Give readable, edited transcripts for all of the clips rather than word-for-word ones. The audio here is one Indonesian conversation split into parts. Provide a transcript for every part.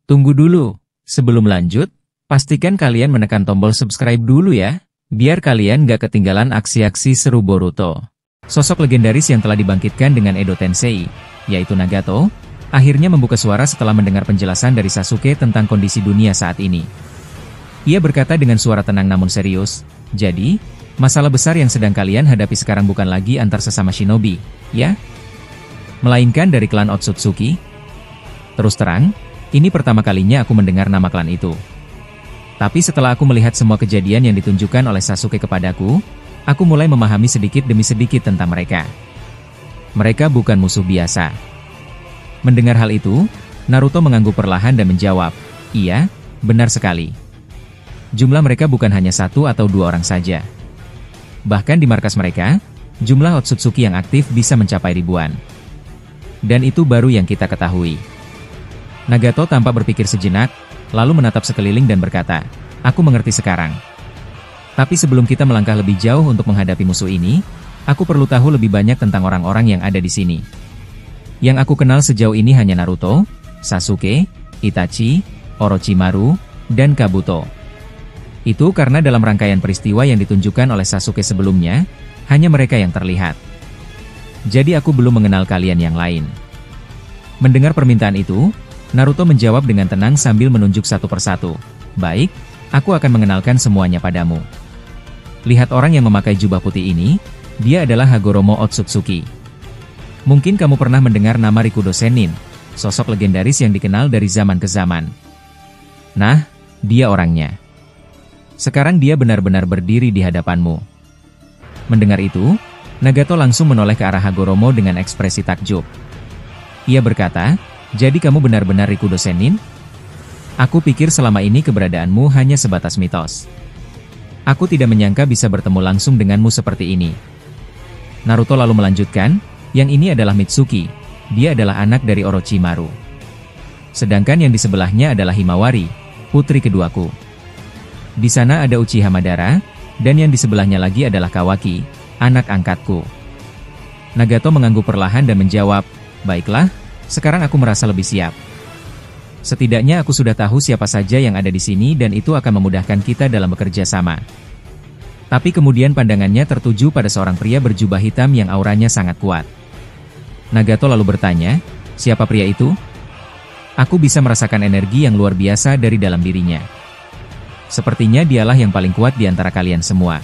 Tunggu dulu, sebelum lanjut, pastikan kalian menekan tombol subscribe dulu ya, biar kalian gak ketinggalan aksi-aksi seru Boruto. Sosok legendaris yang telah dibangkitkan dengan Edo Tensei, yaitu Nagato, akhirnya membuka suara setelah mendengar penjelasan dari Sasuke tentang kondisi dunia saat ini. Ia berkata dengan suara tenang namun serius, "Jadi, masalah besar yang sedang kalian hadapi sekarang bukan lagi antar sesama shinobi, ya? Melainkan dari klan Otsutsuki?" Terus terang, ini pertama kalinya aku mendengar nama klan itu. Tapi setelah aku melihat semua kejadian yang ditunjukkan oleh Sasuke kepadaku, aku mulai memahami sedikit demi sedikit tentang mereka. Mereka bukan musuh biasa. Mendengar hal itu, Naruto mengangguk perlahan dan menjawab, "Iya, benar sekali. Jumlah mereka bukan hanya 1 atau 2 orang saja. Bahkan di markas mereka, jumlah Otsutsuki yang aktif bisa mencapai ribuan. Dan itu baru yang kita ketahui." Nagato tampak berpikir sejenak, lalu menatap sekeliling dan berkata, "Aku mengerti sekarang. Tapi sebelum kita melangkah lebih jauh untuk menghadapi musuh ini, aku perlu tahu lebih banyak tentang orang-orang yang ada di sini. Yang aku kenal sejauh ini hanya Naruto, Sasuke, Itachi, Orochimaru, dan Kabuto. Itu karena dalam rangkaian peristiwa yang ditunjukkan oleh Sasuke sebelumnya, hanya mereka yang terlihat. Jadi aku belum mengenal kalian yang lain." Mendengar permintaan itu, Naruto menjawab dengan tenang sambil menunjuk satu persatu, "Baik, aku akan mengenalkan semuanya padamu. Lihat orang yang memakai jubah putih ini, dia adalah Hagoromo Otsutsuki. Mungkin kamu pernah mendengar nama Rikudo Sennin, sosok legendaris yang dikenal dari zaman ke zaman. Nah, dia orangnya. Sekarang dia benar-benar berdiri di hadapanmu." Mendengar itu, Nagato langsung menoleh ke arah Hagoromo dengan ekspresi takjub. Ia berkata, "Jadi kamu benar-benar Rikudo Sennin? Aku pikir selama ini keberadaanmu hanya sebatas mitos. Aku tidak menyangka bisa bertemu langsung denganmu seperti ini." Naruto lalu melanjutkan, "Yang ini adalah Mitsuki, dia adalah anak dari Orochimaru. Sedangkan yang di sebelahnya adalah Himawari, putri keduaku. Di sana ada Uchiha Madara, dan yang di sebelahnya lagi adalah Kawaki, anak angkatku." Nagato mengangguk perlahan dan menjawab, "Baiklah, sekarang aku merasa lebih siap. Setidaknya aku sudah tahu siapa saja yang ada di sini dan itu akan memudahkan kita dalam bekerja sama." Tapi kemudian pandangannya tertuju pada seorang pria berjubah hitam yang auranya sangat kuat. Nagato lalu bertanya, "Siapa pria itu?" "Aku bisa merasakan energi yang luar biasa dari dalam dirinya. Sepertinya dialah yang paling kuat di antara kalian semua."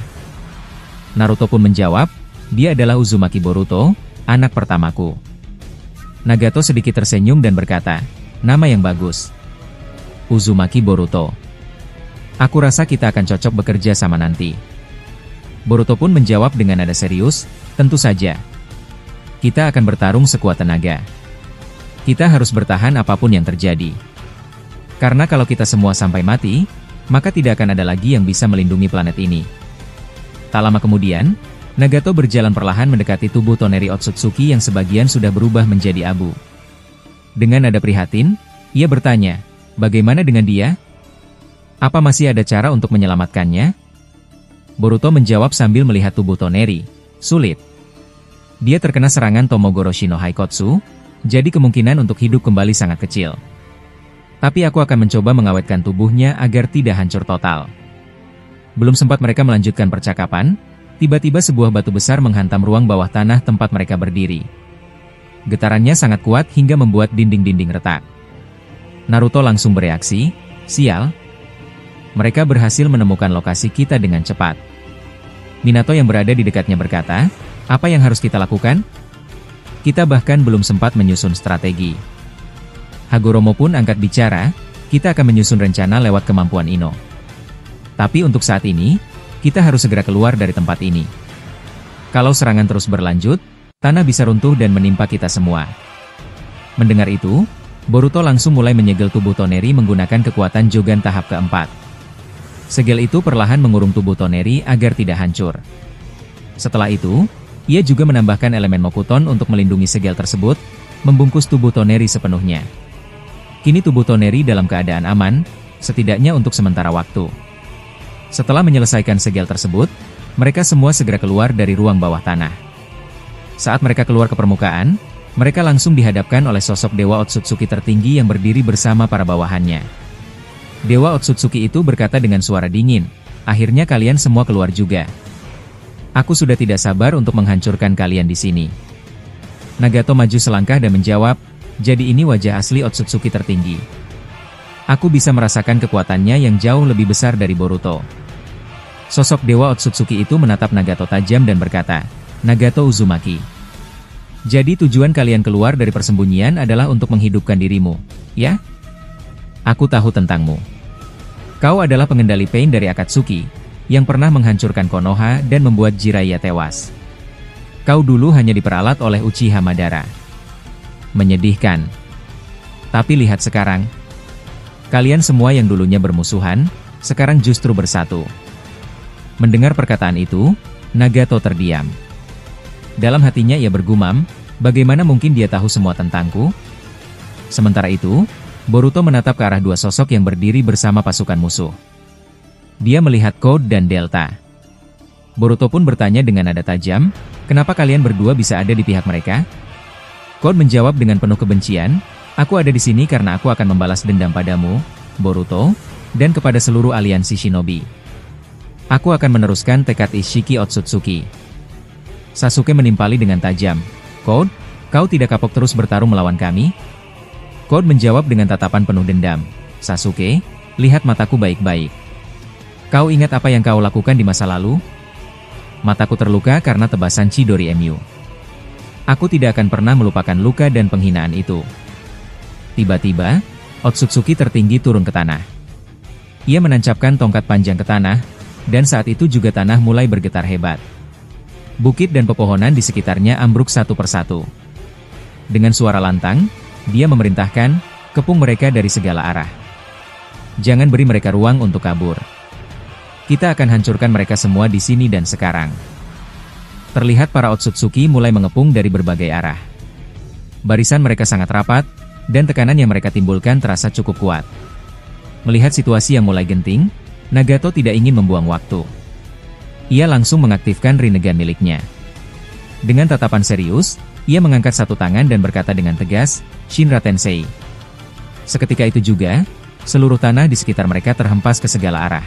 Naruto pun menjawab, "Dia adalah Uzumaki Boruto, anak pertamaku." Nagato sedikit tersenyum dan berkata, "Nama yang bagus. Uzumaki Boruto. Aku rasa kita akan cocok bekerja sama nanti." Boruto pun menjawab dengan nada serius, "Tentu saja. Kita akan bertarung sekuat tenaga. Kita harus bertahan apapun yang terjadi. Karena kalau kita semua sampai mati, maka tidak akan ada lagi yang bisa melindungi planet ini." Tak lama kemudian, Nagato berjalan perlahan mendekati tubuh Toneri Otsutsuki yang sebagian sudah berubah menjadi abu. Dengan nada prihatin, ia bertanya, "Bagaimana dengan dia? Apa masih ada cara untuk menyelamatkannya?" Boruto menjawab sambil melihat tubuh Toneri, "Sulit. Dia terkena serangan Tomogoroshi no Haikotsu, jadi kemungkinan untuk hidup kembali sangat kecil. Tapi aku akan mencoba mengawetkan tubuhnya agar tidak hancur total." Belum sempat mereka melanjutkan percakapan, tiba-tiba sebuah batu besar menghantam ruang bawah tanah tempat mereka berdiri. Getarannya sangat kuat hingga membuat dinding-dinding retak. Naruto langsung bereaksi, "Sial. Mereka berhasil menemukan lokasi kita dengan cepat." Minato yang berada di dekatnya berkata, "Apa yang harus kita lakukan? Kita bahkan belum sempat menyusun strategi." Hagoromo pun angkat bicara, "Kita akan menyusun rencana lewat kemampuan Ino. Tapi untuk saat ini, kita harus segera keluar dari tempat ini. Kalau serangan terus berlanjut, tanah bisa runtuh dan menimpa kita semua." Mendengar itu, Boruto langsung mulai menyegel tubuh Toneri menggunakan kekuatan Jogan tahap keempat. Segel itu perlahan mengurung tubuh Toneri agar tidak hancur. Setelah itu, ia juga menambahkan elemen Mokuton untuk melindungi segel tersebut, membungkus tubuh Toneri sepenuhnya. Kini tubuh Toneri dalam keadaan aman, setidaknya untuk sementara waktu. Setelah menyelesaikan segel tersebut, mereka semua segera keluar dari ruang bawah tanah. Saat mereka keluar ke permukaan, Mereka langsung dihadapkan oleh sosok Dewa Otsutsuki tertinggi yang berdiri bersama para bawahannya. Dewa Otsutsuki itu berkata dengan suara dingin, "Akhirnya kalian semua keluar juga. Aku sudah tidak sabar untuk menghancurkan kalian di sini." Nagato maju selangkah dan menjawab, "Jadi ini wajah asli Otsutsuki tertinggi. Aku bisa merasakan kekuatannya yang jauh lebih besar dari Boruto." Sosok Dewa Otsutsuki itu menatap Nagato tajam dan berkata, "Nagato Uzumaki. Jadi tujuan kalian keluar dari persembunyian adalah untuk menghidupkan dirimu, ya? Aku tahu tentangmu. Kau adalah pengendali Pain dari Akatsuki, yang pernah menghancurkan Konoha dan membuat Jiraiya tewas. Kau dulu hanya diperalat oleh Uchiha Madara. Menyedihkan. Tapi lihat sekarang. Kalian semua yang dulunya bermusuhan, sekarang justru bersatu." Mendengar perkataan itu, Nagato terdiam. Dalam hatinya ia bergumam, bagaimana mungkin dia tahu semua tentangku? Sementara itu, Boruto menatap ke arah dua sosok yang berdiri bersama pasukan musuh. Dia melihat Code dan Delta. Boruto pun bertanya dengan nada tajam, "Kenapa kalian berdua bisa ada di pihak mereka?" Code menjawab dengan penuh kebencian, "Aku ada di sini karena aku akan membalas dendam padamu, Boruto, dan kepada seluruh aliansi shinobi. Aku akan meneruskan tekad Ishiki Otsutsuki." Sasuke menimpali dengan tajam, "Code, kau tidak kapok terus bertarung melawan kami?" Code menjawab dengan tatapan penuh dendam, "Sasuke, lihat mataku baik-baik. Kau ingat apa yang kau lakukan di masa lalu? Mataku terluka karena tebasan Chidori Emu. Aku tidak akan pernah melupakan luka dan penghinaan itu." Tiba-tiba, Otsutsuki tertinggi turun ke tanah. Ia menancapkan tongkat panjang ke tanah, dan saat itu juga tanah mulai bergetar hebat. Bukit dan pepohonan di sekitarnya ambruk satu persatu. Dengan suara lantang, dia memerintahkan, "Kepung mereka dari segala arah. Jangan beri mereka ruang untuk kabur. Kita akan hancurkan mereka semua di sini dan sekarang." Terlihat para Otsutsuki mulai mengepung dari berbagai arah. Barisan mereka sangat rapat, dan tekanan yang mereka timbulkan terasa cukup kuat. Melihat situasi yang mulai genting, Nagato tidak ingin membuang waktu. Ia langsung mengaktifkan Rinnegan miliknya. Dengan tatapan serius, ia mengangkat satu tangan dan berkata dengan tegas, "Shinra Tensei." Seketika itu juga, seluruh tanah di sekitar mereka terhempas ke segala arah.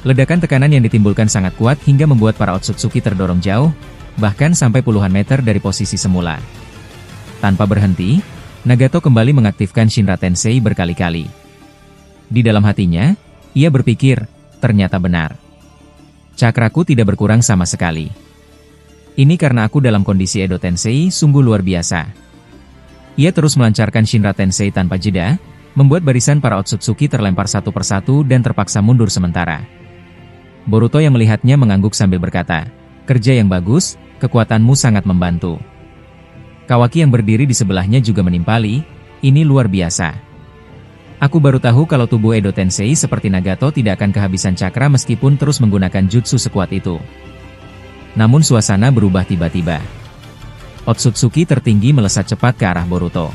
Ledakan tekanan yang ditimbulkan sangat kuat hingga membuat para Otsutsuki terdorong jauh, bahkan sampai puluhan meter dari posisi semula. Tanpa berhenti, Nagato kembali mengaktifkan Shinra Tensei berkali-kali. Di dalam hatinya, ia berpikir, ternyata benar. Cakraku tidak berkurang sama sekali. Ini karena aku dalam kondisi Edo Tensei sungguh luar biasa. Ia terus melancarkan Shinra Tensei tanpa jeda, membuat barisan para Otsutsuki terlempar satu persatu dan terpaksa mundur sementara. Boruto yang melihatnya mengangguk sambil berkata, "Kerja yang bagus, kekuatanmu sangat membantu." Kawaki yang berdiri di sebelahnya juga menimpali, "Ini luar biasa. Aku baru tahu kalau tubuh Edo Tensei seperti Nagato tidak akan kehabisan cakra meskipun terus menggunakan jutsu sekuat itu." Namun suasana berubah tiba-tiba. Otsutsuki tertinggi melesat cepat ke arah Boruto.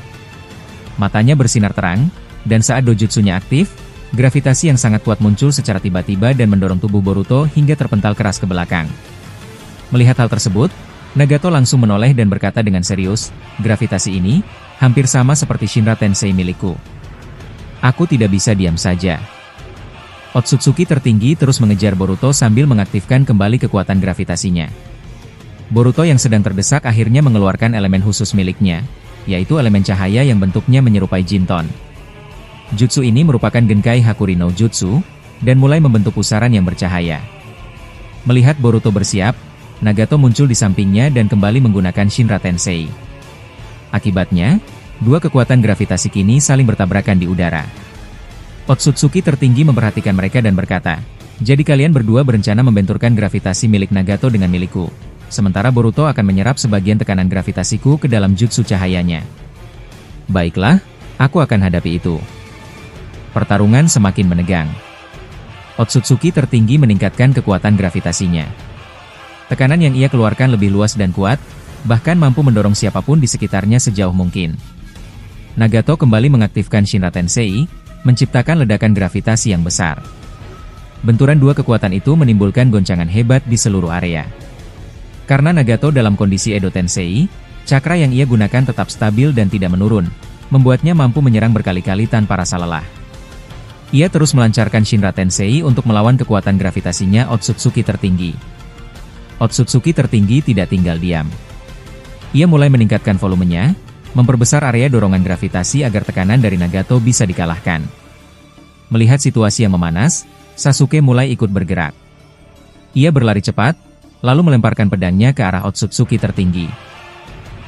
Matanya bersinar terang, dan saat dojutsunya aktif, gravitasi yang sangat kuat muncul secara tiba-tiba dan mendorong tubuh Boruto hingga terpental keras ke belakang. Melihat hal tersebut, Nagato langsung menoleh dan berkata dengan serius, "Gravitasi ini hampir sama seperti Shinra Tensei milikku. Aku tidak bisa diam saja." Otsutsuki tertinggi terus mengejar Boruto sambil mengaktifkan kembali kekuatan gravitasinya. Boruto yang sedang terdesak akhirnya mengeluarkan elemen khusus miliknya, yaitu elemen cahaya yang bentuknya menyerupai Jinton. Jutsu ini merupakan Genkai Hakuri no Jutsu, dan mulai membentuk pusaran yang bercahaya. Melihat Boruto bersiap, Nagato muncul di sampingnya dan kembali menggunakan Shinra Tensei. Akibatnya, dua kekuatan gravitasi kini saling bertabrakan di udara. Otsutsuki tertinggi memperhatikan mereka dan berkata, "Jadi kalian berdua berencana membenturkan gravitasi milik Nagato dengan milikku, sementara Boruto akan menyerap sebagian tekanan gravitasiku ke dalam jutsu cahayanya. Baiklah, aku akan hadapi itu." Pertarungan semakin menegang. Otsutsuki tertinggi meningkatkan kekuatan gravitasinya. Tekanan yang ia keluarkan lebih luas dan kuat, bahkan mampu mendorong siapapun di sekitarnya sejauh mungkin. Nagato kembali mengaktifkan Shinra Tensei, menciptakan ledakan gravitasi yang besar. Benturan dua kekuatan itu menimbulkan goncangan hebat di seluruh area. Karena Nagato dalam kondisi Edo Tensei, Cakra yang ia gunakan tetap stabil dan tidak menurun, membuatnya mampu menyerang berkali-kali tanpa rasa lelah. Ia terus melancarkan Shinra Tensei untuk melawan kekuatan gravitasinya Otsutsuki tertinggi. Otsutsuki tertinggi tidak tinggal diam. Ia mulai meningkatkan volumenya, memperbesar area dorongan gravitasi agar tekanan dari Nagato bisa dikalahkan. Melihat situasi yang memanas, Sasuke mulai ikut bergerak. Ia berlari cepat, lalu melemparkan pedangnya ke arah Otsutsuki tertinggi.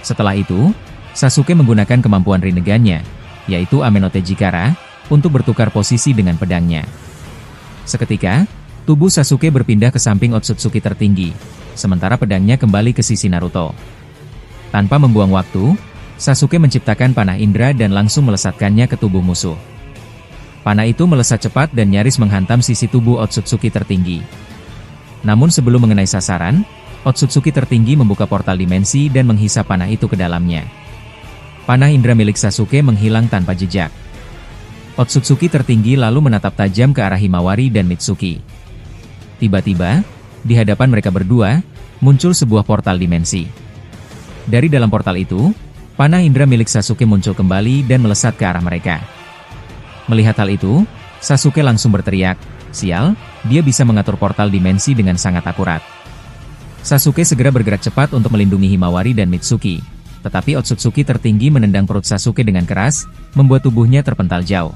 Setelah itu, Sasuke menggunakan kemampuan Rinnegan-nya, yaitu Amenote Jikara, untuk bertukar posisi dengan pedangnya. Seketika, tubuh Sasuke berpindah ke samping Otsutsuki tertinggi, sementara pedangnya kembali ke sisi Naruto. Tanpa membuang waktu, Sasuke menciptakan panah indera dan langsung melesatkannya ke tubuh musuh. Panah itu melesat cepat dan nyaris menghantam sisi tubuh Otsutsuki tertinggi. Namun sebelum mengenai sasaran, Otsutsuki tertinggi membuka portal dimensi dan menghisap panah itu ke dalamnya. Panah indera milik Sasuke menghilang tanpa jejak. Otsutsuki tertinggi lalu menatap tajam ke arah Himawari dan Mitsuki. Tiba-tiba, di hadapan mereka berdua, muncul sebuah portal dimensi. Dari dalam portal itu, panah indera milik Sasuke muncul kembali dan melesat ke arah mereka. Melihat hal itu, Sasuke langsung berteriak, "Sial, dia bisa mengatur portal dimensi dengan sangat akurat." Sasuke segera bergerak cepat untuk melindungi Himawari dan Mitsuki, tetapi Otsutsuki tertinggi menendang perut Sasuke dengan keras, membuat tubuhnya terpental jauh.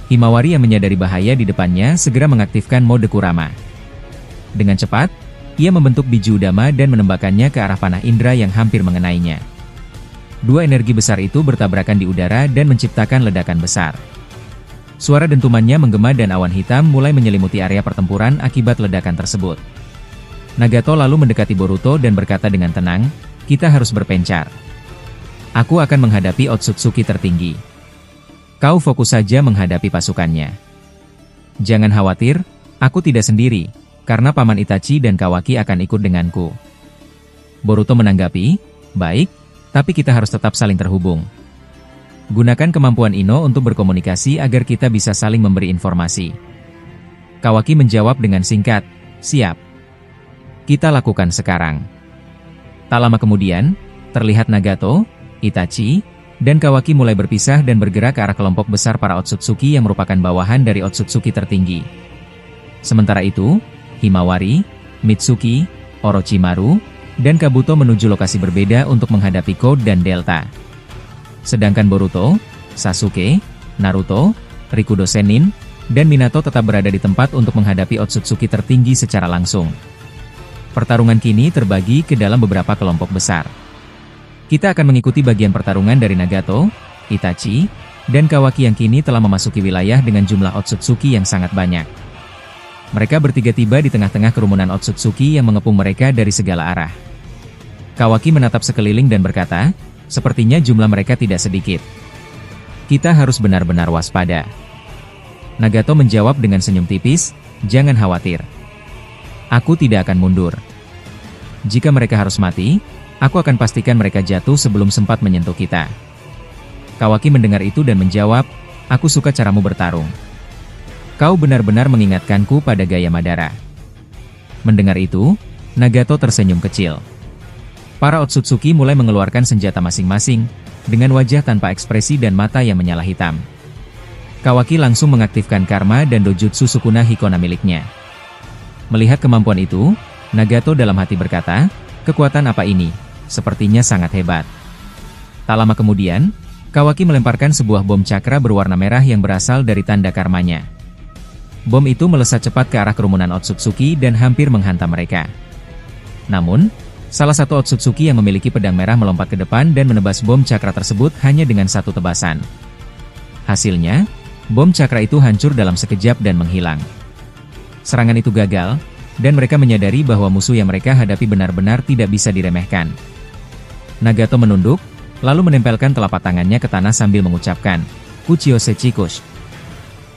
Himawari yang menyadari bahaya di depannya segera mengaktifkan mode Kurama. Dengan cepat, ia membentuk biju Udama dan menembakkannya ke arah panah indera yang hampir mengenainya. Dua energi besar itu bertabrakan di udara dan menciptakan ledakan besar. Suara dentumannya menggema dan awan hitam mulai menyelimuti area pertempuran akibat ledakan tersebut. Nagato lalu mendekati Boruto dan berkata dengan tenang, "Kita harus berpencar. Aku akan menghadapi Otsutsuki tertinggi. Kau fokus saja menghadapi pasukannya. Jangan khawatir, aku tidak sendiri, karena Paman Itachi dan Kawaki akan ikut denganku." Boruto menanggapi, "Baik, tapi kita harus tetap saling terhubung. Gunakan kemampuan Ino untuk berkomunikasi agar kita bisa saling memberi informasi." Kawaki menjawab dengan singkat, "Siap. Kita lakukan sekarang." Tak lama kemudian, terlihat Nagato, Itachi, dan Kawaki mulai berpisah dan bergerak ke arah kelompok besar para Otsutsuki yang merupakan bawahan dari Otsutsuki tertinggi. Sementara itu, Himawari, Mitsuki, Orochimaru, dan Kabuto menuju lokasi berbeda untuk menghadapi Code dan Delta. Sedangkan Boruto, Sasuke, Naruto, Rikudo Sennin, dan Minato tetap berada di tempat untuk menghadapi Otsutsuki tertinggi secara langsung. Pertarungan kini terbagi ke dalam beberapa kelompok besar. Kita akan mengikuti bagian pertarungan dari Nagato, Itachi, dan Kawaki yang kini telah memasuki wilayah dengan jumlah Otsutsuki yang sangat banyak. Mereka bertiga tiba di tengah-tengah kerumunan Otsutsuki yang mengepung mereka dari segala arah. Kawaki menatap sekeliling dan berkata, "Sepertinya jumlah mereka tidak sedikit. Kita harus benar-benar waspada." Nagato menjawab dengan senyum tipis, "Jangan khawatir. Aku tidak akan mundur. Jika mereka harus mati, aku akan pastikan mereka jatuh sebelum sempat menyentuh kita." Kawaki mendengar itu dan menjawab, "Aku suka caramu bertarung. Kau benar-benar mengingatkanku pada gaya Madara." Mendengar itu, Nagato tersenyum kecil. Para Otsutsuki mulai mengeluarkan senjata masing-masing, dengan wajah tanpa ekspresi dan mata yang menyala hitam. Kawaki langsung mengaktifkan Karma dan Dojutsu Sukuna Hikona miliknya. Melihat kemampuan itu, Nagato dalam hati berkata, "Kekuatan apa ini? Sepertinya sangat hebat." Tak lama kemudian, Kawaki melemparkan sebuah bom cakra berwarna merah yang berasal dari tanda karmanya. Bom itu melesat cepat ke arah kerumunan Otsutsuki dan hampir menghantam mereka. Namun, salah satu Otsutsuki yang memiliki pedang merah melompat ke depan dan menebas bom cakra tersebut hanya dengan satu tebasan. Hasilnya, bom cakra itu hancur dalam sekejap dan menghilang. Serangan itu gagal, dan mereka menyadari bahwa musuh yang mereka hadapi benar-benar tidak bisa diremehkan. Nagato menunduk, lalu menempelkan telapak tangannya ke tanah sambil mengucapkan, "Kuchiyose Chikush."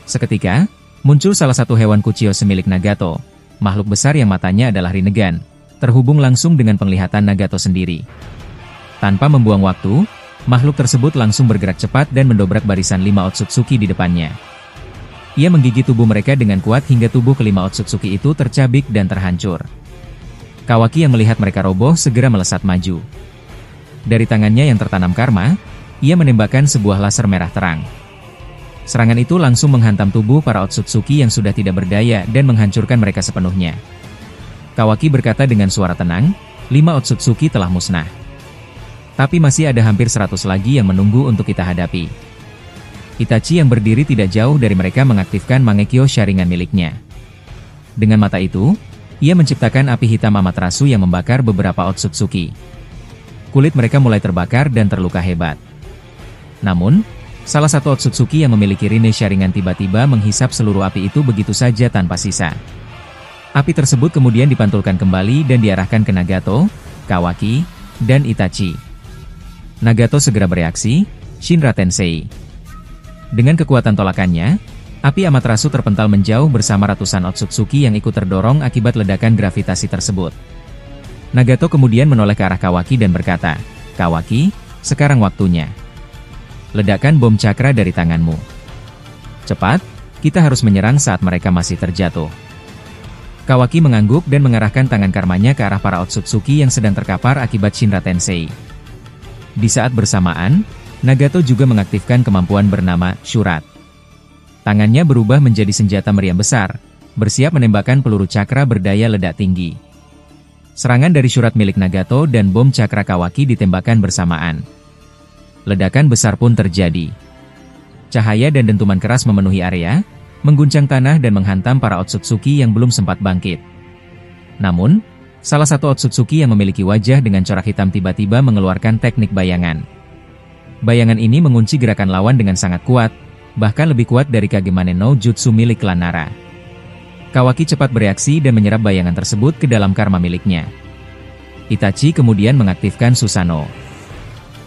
Seketika, muncul salah satu hewan Kuchiyose milik Nagato, makhluk besar yang matanya adalah Rinnegan, terhubung langsung dengan penglihatan Nagato sendiri. Tanpa membuang waktu, makhluk tersebut langsung bergerak cepat dan mendobrak barisan 5 Otsutsuki di depannya. Ia menggigit tubuh mereka dengan kuat hingga tubuh kelima Otsutsuki itu tercabik dan terhancur. Kawaki yang melihat mereka roboh segera melesat maju. Dari tangannya yang tertanam karma, ia menembakkan sebuah laser merah terang. Serangan itu langsung menghantam tubuh para Otsutsuki yang sudah tidak berdaya dan menghancurkan mereka sepenuhnya. Kawaki berkata dengan suara tenang, 5 Otsutsuki telah musnah. Tapi masih ada hampir 100 lagi yang menunggu untuk kita hadapi. Itachi yang berdiri tidak jauh dari mereka mengaktifkan Mangekyo Sharingan miliknya. Dengan mata itu, ia menciptakan api hitam Amaterasu yang membakar beberapa Otsutsuki. Kulit mereka mulai terbakar dan terluka hebat. Namun, salah satu Otsutsuki yang memiliki Rinne Sharingan tiba-tiba menghisap seluruh api itu begitu saja tanpa sisa. Api tersebut kemudian dipantulkan kembali dan diarahkan ke Nagato, Kawaki, dan Itachi. Nagato segera bereaksi, Shinra Tensei. Dengan kekuatan tolakannya, api Amaterasu terpental menjauh bersama ratusan Otsutsuki yang ikut terdorong akibat ledakan gravitasi tersebut. Nagato kemudian menoleh ke arah Kawaki dan berkata, "Kawaki, sekarang waktunya. Ledakan bom cakra dari tanganmu. Cepat, kita harus menyerang saat mereka masih terjatuh." Kawaki mengangguk dan mengarahkan tangan karmanya ke arah para Otsutsuki yang sedang terkapar akibat Shinra Tensei. Di saat bersamaan, Nagato juga mengaktifkan kemampuan bernama Syurat. Tangannya berubah menjadi senjata meriam besar, bersiap menembakkan peluru cakra berdaya ledak tinggi. Serangan dari Syurat milik Nagato dan bom cakra Kawaki ditembakkan bersamaan. Ledakan besar pun terjadi. Cahaya dan dentuman keras memenuhi area, mengguncang tanah dan menghantam para Otsutsuki yang belum sempat bangkit. Namun, salah satu Otsutsuki yang memiliki wajah dengan corak hitam tiba-tiba mengeluarkan teknik bayangan. Bayangan ini mengunci gerakan lawan dengan sangat kuat, bahkan lebih kuat dari Kagemane no Jutsu milik klan Nara. Kawaki cepat bereaksi dan menyerap bayangan tersebut ke dalam karma miliknya. Itachi kemudian mengaktifkan Susanoo.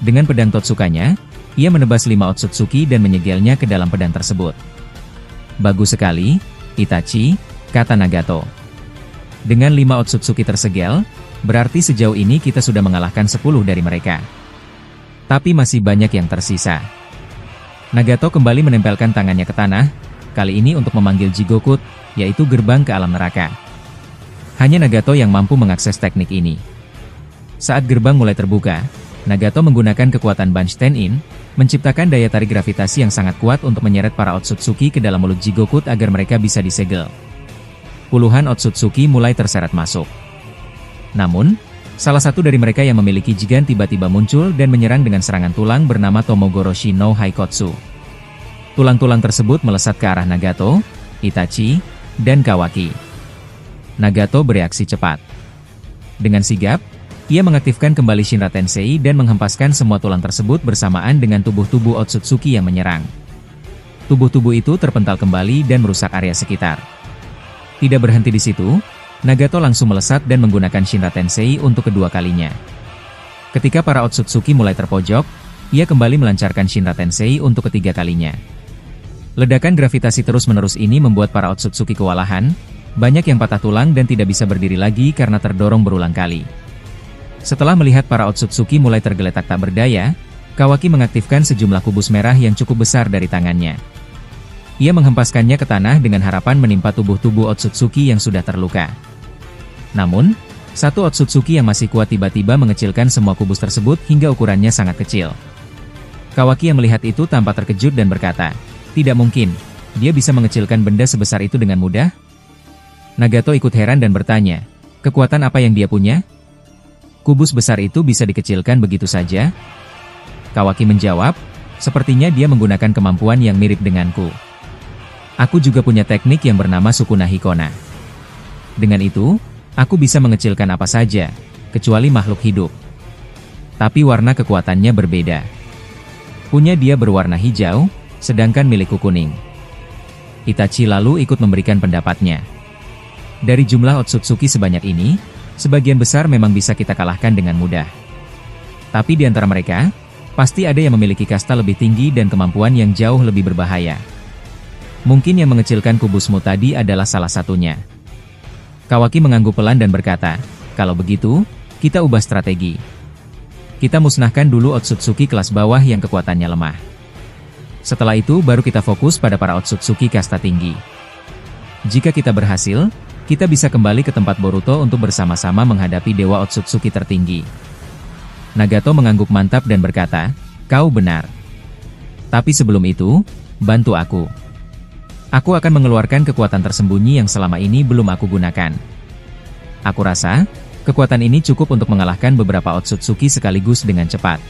Dengan pedang Totsukanya, ia menebas 5 Otsutsuki dan menyegelnya ke dalam pedang tersebut. "Bagus sekali, Itachi," kata Nagato. "Dengan 5 Otsutsuki tersegel, berarti sejauh ini kita sudah mengalahkan 10 dari mereka. Tapi masih banyak yang tersisa." Nagato kembali menempelkan tangannya ke tanah, kali ini untuk memanggil Jigokut, yaitu gerbang ke alam neraka. Hanya Nagato yang mampu mengakses teknik ini. Saat gerbang mulai terbuka, Nagato menggunakan kekuatan Bunch-Ten-In, menciptakan daya tarik gravitasi yang sangat kuat untuk menyeret para Otsutsuki ke dalam mulut Jigokut agar mereka bisa disegel. Puluhan Otsutsuki mulai terseret masuk. Namun, salah satu dari mereka yang memiliki Jigan tiba-tiba muncul dan menyerang dengan serangan tulang bernama Tomogoroshi no Haikotsu. Tulang-tulang tersebut melesat ke arah Nagato, Itachi, dan Kawaki. Nagato bereaksi cepat. Dengan sigap, ia mengaktifkan kembali Shinra Tensei dan menghempaskan semua tulang tersebut bersamaan dengan tubuh-tubuh Otsutsuki yang menyerang. Tubuh-tubuh itu terpental kembali dan merusak area sekitar. Tidak berhenti di situ, Nagato langsung melesat dan menggunakan Shinra Tensei untuk kedua kalinya. Ketika para Otsutsuki mulai terpojok, ia kembali melancarkan Shinra Tensei untuk ketiga kalinya. Ledakan gravitasi terus-menerus ini membuat para Otsutsuki kewalahan, banyak yang patah tulang dan tidak bisa berdiri lagi karena terdorong berulang kali. Setelah melihat para Otsutsuki mulai tergeletak tak berdaya, Kawaki mengaktifkan sejumlah kubus merah yang cukup besar dari tangannya. Ia menghempaskannya ke tanah dengan harapan menimpa tubuh-tubuh Otsutsuki yang sudah terluka. Namun, satu Otsutsuki yang masih kuat tiba-tiba mengecilkan semua kubus tersebut hingga ukurannya sangat kecil. Kawaki yang melihat itu tampak terkejut dan berkata, "Tidak mungkin, dia bisa mengecilkan benda sebesar itu dengan mudah?" Nagato ikut heran dan bertanya, "Kekuatan apa yang dia punya? Kubus besar itu bisa dikecilkan begitu saja?" Kawaki menjawab, "Sepertinya dia menggunakan kemampuan yang mirip denganku. Aku juga punya teknik yang bernama Sukuna Hikona. Dengan itu, aku bisa mengecilkan apa saja, kecuali makhluk hidup. Tapi warna kekuatannya berbeda. Punya dia berwarna hijau, sedangkan milikku kuning." Itachi lalu ikut memberikan pendapatnya. "Dari jumlah Otsutsuki sebanyak ini, sebagian besar memang bisa kita kalahkan dengan mudah. Tapi di antara mereka, pasti ada yang memiliki kasta lebih tinggi dan kemampuan yang jauh lebih berbahaya. Mungkin yang mengecilkan kubusmu tadi adalah salah satunya." Kawaki mengangguk pelan dan berkata, "Kalau begitu, kita ubah strategi. Kita musnahkan dulu Otsutsuki kelas bawah yang kekuatannya lemah. Setelah itu baru kita fokus pada para Otsutsuki kasta tinggi. Jika kita berhasil, kita bisa kembali ke tempat Boruto untuk bersama-sama menghadapi Dewa Otsutsuki tertinggi." Nagato mengangguk mantap dan berkata, kau benar. Tapi sebelum itu, bantu aku. Aku akan mengeluarkan kekuatan tersembunyi yang selama ini belum aku gunakan. Aku rasa, kekuatan ini cukup untuk mengalahkan beberapa Otsutsuki sekaligus dengan cepat.